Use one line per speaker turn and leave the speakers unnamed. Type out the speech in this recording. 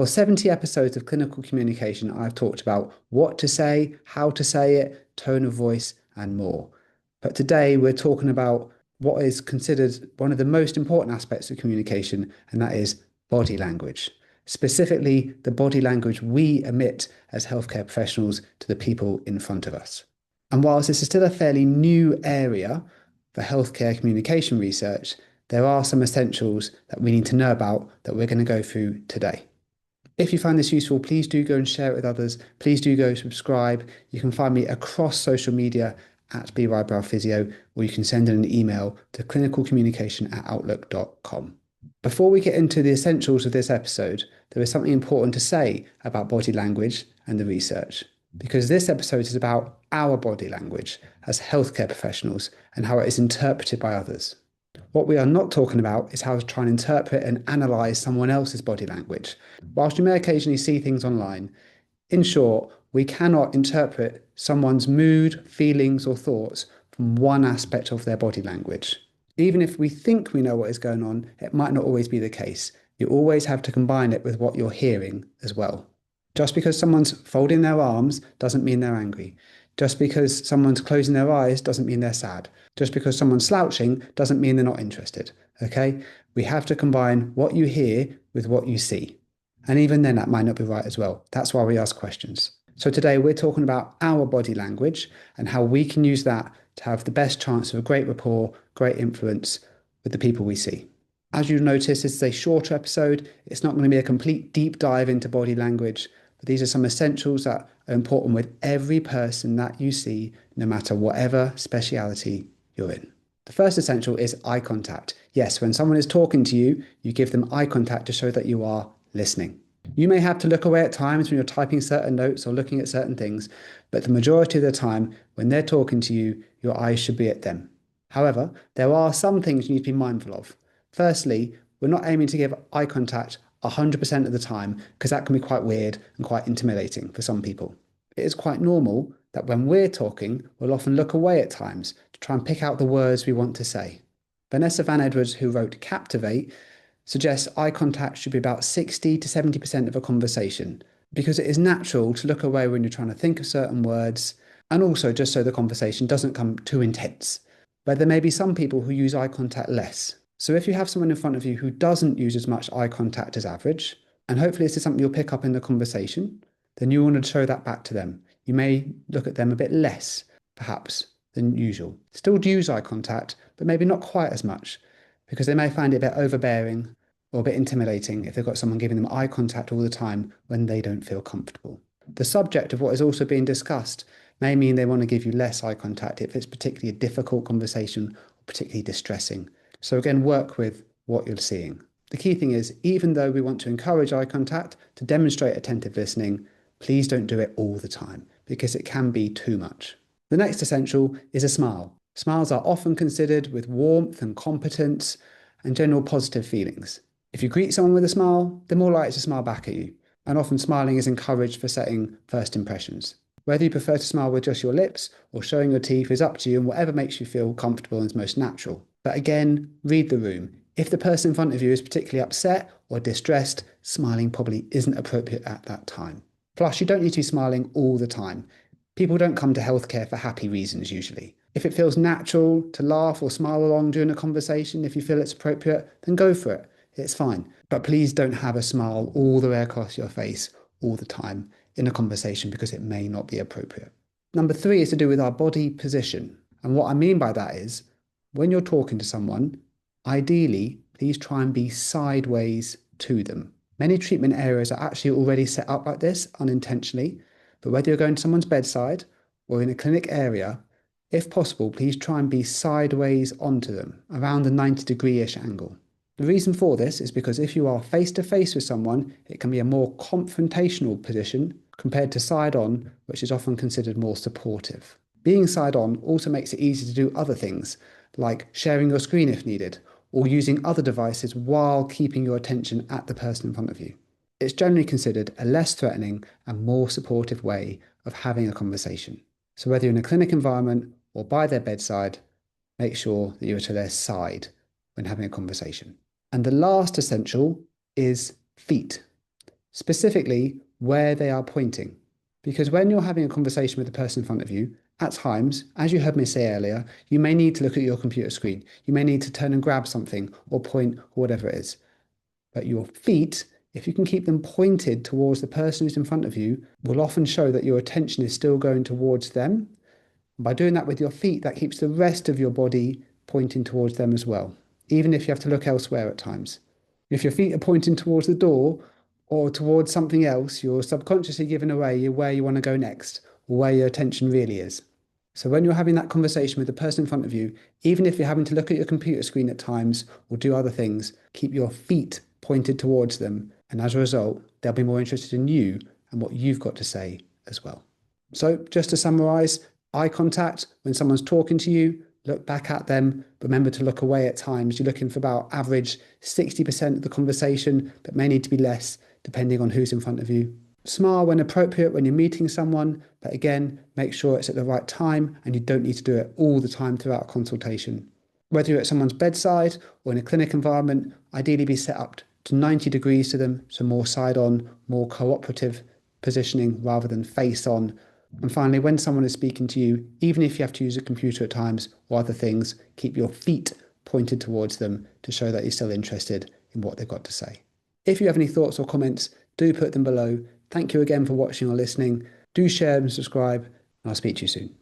For 70 episodes of clinical communication, I've talked about what to say, how to say it, tone of voice, and more. But today we're talking about what is considered one of the most important aspects of communication, and that is body language. Specifically, the body language we emit as healthcare professionals to the people in front of us. And whilst this is still a fairly new area for healthcare communication research, there are some essentials that we need to know about that we're going to go through today. If you find this useful, please do go and share it with others. Please do go subscribe. You can find me across social media at BYbrowPhysio, or you can send in an email to clinicalcommunication@outlook.com. Before we get into the essentials of this episode, there is something important to say about body language and the research, because this episode is about our body language as healthcare professionals and how it is interpreted by others. What we are not talking about is how to try and interpret and analyse someone else's body language. Whilst you may occasionally see things online, in short, we cannot interpret someone's mood, feelings, or thoughts from one aspect of their body language. Even if we think we know what is going on, it might not always be the case. You always have to combine it with what you're hearing as well. Just because someone's folding their arms doesn't mean they're angry. Just because someone's closing their eyes doesn't mean they're sad. Just because someone's slouching doesn't mean they're not interested. Okay? We have to combine what you hear with what you see. And even then, that might not be right as well. That's why we ask questions. So today we're talking about our body language and how we can use that to have the best chance of a great rapport, great influence with the people we see. As you'll notice, this is a shorter episode. It's not going to be a complete deep dive into body language, but these are some essentials that are important with every person that you see, no matter whatever speciality you're in. The first essential is eye contact. Yes, when someone is talking to you, you give them eye contact to show that you are listening. You may have to look away at times when you're typing certain notes or looking at certain things, but the majority of the time, when they're talking to you, your eyes should be at them. However, there are some things you need to be mindful of. Firstly, we're not aiming to give eye contact 100% of the time, because that can be quite weird and quite intimidating for some people. It is quite normal that when we're talking, we'll often look away at times to try and pick out the words we want to say. Vanessa Van Edwards, who wrote Captivate, suggests eye contact should be about 60 to 70% of a conversation, because it is natural to look away when you're trying to think of certain words, and also just so the conversation doesn't come too intense. But there may be some people who use eye contact less. So if you have someone in front of you who doesn't use as much eye contact as average, and hopefully this is something you'll pick up in the conversation, then you want to show that back to them. You may look at them a bit less, perhaps, than usual. Still use eye contact, but maybe not quite as much, because they may find it a bit overbearing or a bit intimidating if they've got someone giving them eye contact all the time when they don't feel comfortable. The subject of what is also being discussed may mean they want to give you less eye contact if it's particularly a difficult conversation or particularly distressing. So again, work with what you're seeing. The key thing is, even though we want to encourage eye contact to demonstrate attentive listening, please don't do it all the time, because it can be too much. The next essential is a smile. Smiles are often considered with warmth and competence and general positive feelings. If you greet someone with a smile, they're more likely to smile back at you, and often smiling is encouraged for setting first impressions. Whether you prefer to smile with just your lips or showing your teeth is up to you, and whatever makes you feel comfortable and is most natural. But again, read the room. If the person in front of you is particularly upset or distressed, smiling probably isn't appropriate at that time. Plus, you don't need to be smiling all the time. People don't come to healthcare for happy reasons usually. If it feels natural to laugh or smile along during a conversation, if you feel it's appropriate, then go for it. It's fine. But please don't have a smile all the way across your face all the time in a conversation, because it may not be appropriate. Number 3 is to do with our body position. And what I mean by that is, when you're talking to someone, ideally, please try and be sideways to them. Many treatment areas are actually already set up like this unintentionally, but whether you're going to someone's bedside or in a clinic area, if possible, please try and be sideways onto them, around the 90-degree-ish angle. The reason for this is because if you are face to face with someone, it can be a more confrontational position compared to side on, which is often considered more supportive. Being side on also makes it easy to do other things, like sharing your screen if needed, or using other devices while keeping your attention at the person in front of you. It's generally considered a less threatening and more supportive way of having a conversation. So whether you're in a clinic environment or by their bedside, make sure that you're to their side when having a conversation. And the last essential is feet. specifically where they are pointing. Because when you're having a conversation with the person in front of you, at times, as you heard me say earlier, you may need to look at your computer screen. You may need to turn and grab something or point or whatever it is. But your feet, if you can keep them pointed towards the person who's in front of you, will often show that your attention is still going towards them. By doing that with your feet, that keeps the rest of your body pointing towards them as well, even if you have to look elsewhere at times. If your feet are pointing towards the door or towards something else, you're subconsciously giving away where you want to go next or where your attention really is. So when you're having that conversation with the person in front of you, even if you're having to look at your computer screen at times or do other things, keep your feet pointed towards them. And as a result, they'll be more interested in you and what you've got to say as well. So just to summarize, eye contact, when someone's talking to you, look back at them. Remember to look away at times. You're looking for about average 60% of the conversation, but may need to be less depending on who's in front of you. Smile when appropriate when you're meeting someone, but again, make sure it's at the right time and you don't need to do it all the time throughout a consultation. Whether you're at someone's bedside or in a clinic environment, ideally be set up to 90 degrees to them, so more side on, more cooperative positioning rather than face on. And finally, when someone is speaking to you, even if you have to use a computer at times or other things, keep your feet pointed towards them to show that you're still interested in what they've got to say. If you have any thoughts or comments, do put them below. Thank you again for watching or listening. Do share and subscribe, and I'll speak to you soon.